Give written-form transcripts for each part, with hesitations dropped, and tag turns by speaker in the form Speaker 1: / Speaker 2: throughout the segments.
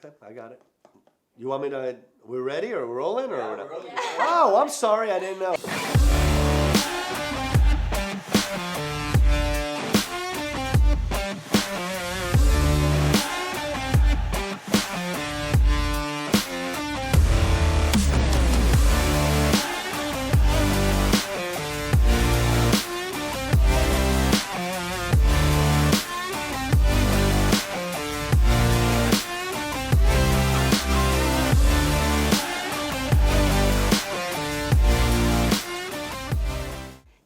Speaker 1: Okay, I got it. You want me to, we're ready or we're rolling or
Speaker 2: Yeah,
Speaker 1: what?
Speaker 2: we're rolling.
Speaker 1: Oh, I'm sorry, I didn't know.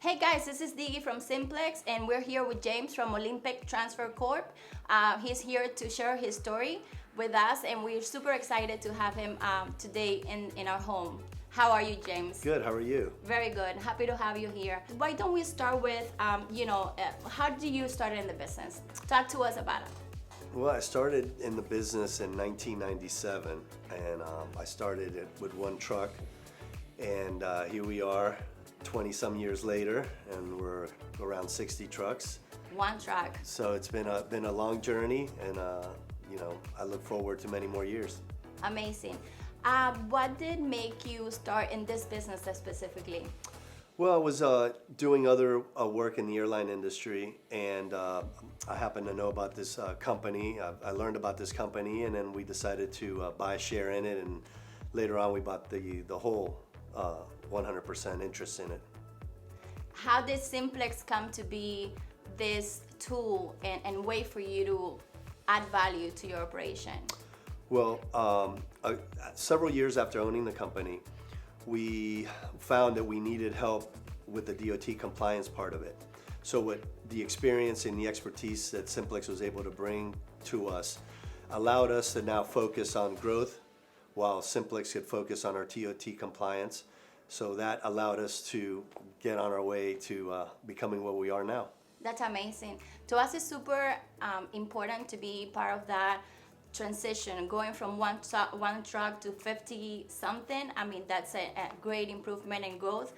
Speaker 3: Hey guys, this is Diggy from Simplex, and we're here with James from Olympic Transfer Corp. He's here to share his story with us, and we're super excited to have him today in our home. How are you, James?
Speaker 1: Good, how are you?
Speaker 3: Very good. Happy to have you here. Why don't we start with, how did you start in the business? Talk to us about it.
Speaker 1: Well, I started in the business in 1997, and I started it with one truck, and here we are 20 some years later, and we're around 60 trucks.
Speaker 3: One truck.
Speaker 1: So it's been a long journey, and I look forward to many more years.
Speaker 3: Amazing. What did make you start in this business specifically?
Speaker 1: Well, I was doing other work in the airline industry, and I happened to know about this company. I learned about this company, and then we decided to buy a share in it, and later on we bought the whole 100% interest in it.
Speaker 3: How did Simplex come to be this tool and way for you to add value to your operation?
Speaker 1: Well, several years after owning the company, we found that we needed help with the DOT compliance part of it. So what the experience and the expertise that Simplex was able to bring to us allowed us to now focus on growth while Simplex could focus on our DOT compliance. So that allowed us to get on our way to becoming what we are now.
Speaker 3: That's amazing. To us, it's super important to be part of that transition, going from one truck to 50 something. I mean, that's a great improvement and growth.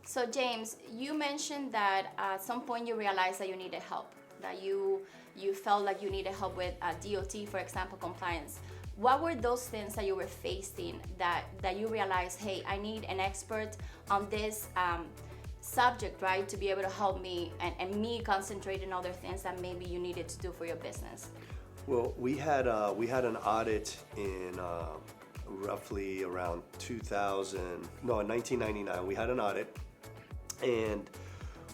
Speaker 3: So James, you mentioned that at some point you realized that you needed help, that you felt like you needed help with DOT, for example, compliance. What were those things that you were facing that you realized, hey, I need an expert on this subject, right, to be able to help me and me concentrate on other things that maybe you needed to do for your business?
Speaker 1: Well, we had an audit in roughly around in 1999. We had an audit, and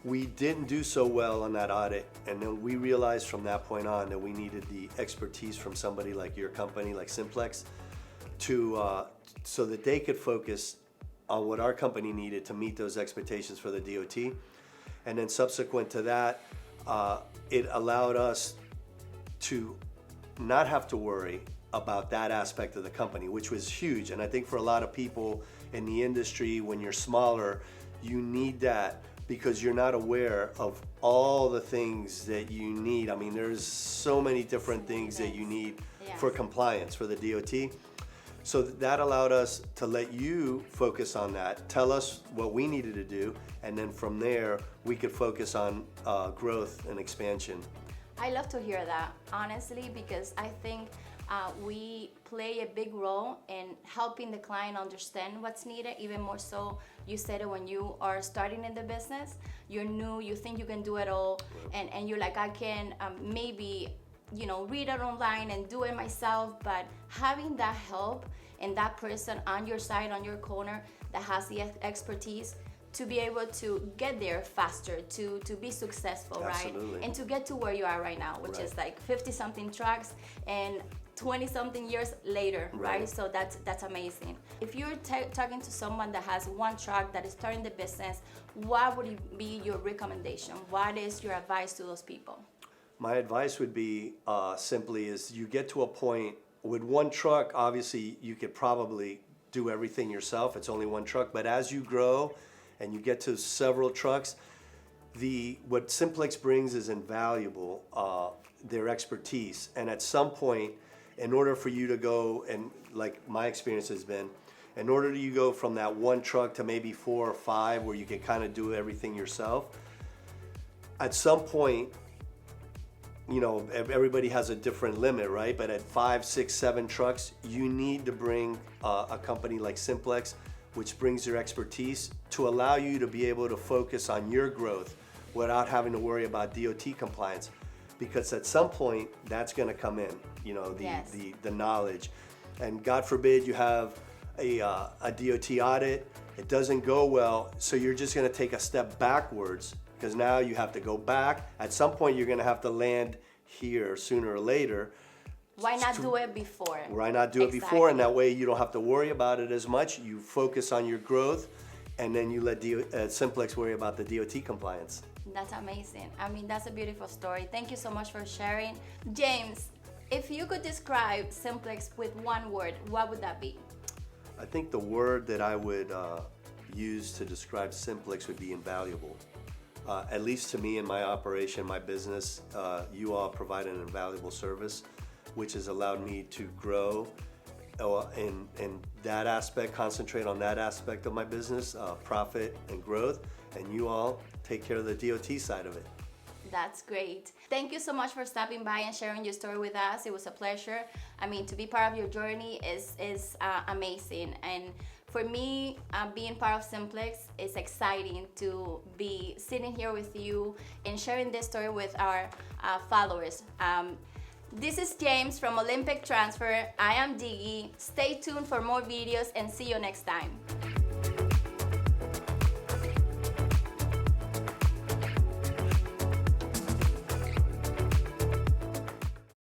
Speaker 1: we didn't do so well on that audit, and then we realized from that point on that we needed the expertise from somebody like your company, like Simplex, so that they could focus on what our company needed to meet those expectations for the DOT. And then subsequent to that, it allowed us to not have to worry about that aspect of the company, which was huge. And I think for a lot of people in the industry, when you're smaller, you need that because you're not aware of all the things that you need. I mean, there's so many different things that you need for compliance for the DOT. So that allowed us to let you focus on that, tell us what we needed to do, and then from there, we could focus on growth and expansion.
Speaker 3: I love to hear that, honestly, because I think we play a big role in helping the client understand what's needed, even more so. You said it when you are starting in the business, you're new, you think you can do it all, and you're like, I can maybe read it online and do it myself, but having that help and that person on your side, on your corner, that has the expertise to be able to get there faster, to be successful,
Speaker 1: Absolutely.
Speaker 3: right? And to get to where you are right now, which is like 50-something trucks and 20-something years later, right? So that's amazing. If you're talking to someone that has one truck that is starting the business, what would be your recommendation? What is your advice to those people?
Speaker 1: My advice would be simply is you get to a point with one truck, obviously you could probably do everything yourself. It's only one truck, but as you grow and you get to several trucks, what Simplex brings is invaluable, their expertise. And at some point, in order for you to go, and like my experience has been, in order you go from that one truck to maybe 4 or 5 where you can kind of do everything yourself, at some point, you know, everybody has a different limit, right? But at 5, 6, 7 trucks, you need to bring a company like Simplex, which brings your expertise to allow you to be able to focus on your growth without having to worry about DOT compliance. Because at some point, that's gonna come in, you know, the knowledge. And God forbid you have a DOT audit, it doesn't go well, so you're just gonna take a step backwards, because now you have to go back. At some point, you're gonna have to land here sooner or later.
Speaker 3: Why not do it before?
Speaker 1: Why not do it before? And that way you don't have to worry about it as much. You focus on your growth, and then you let Simplex worry about the DOT compliance.
Speaker 3: That's amazing. I mean, that's a beautiful story. Thank you so much for sharing. James, if you could describe Simplex with one word, what would that be?
Speaker 1: I think the word that I would use to describe Simplex would be invaluable. At least to me in my operation, my business, you all provide an invaluable service, which has allowed me to grow in that aspect, concentrate on that aspect of my business, profit and growth, and you all take care of the DOT side of it.
Speaker 3: That's great. Thank you so much for stopping by and sharing your story with us. It was a pleasure. I mean, to be part of your journey is amazing. And for me, being part of Simplex is exciting to be sitting here with you and sharing this story with our followers. This is James from Olympic Transfer. I am Diggy. Stay tuned for more videos and see you next time.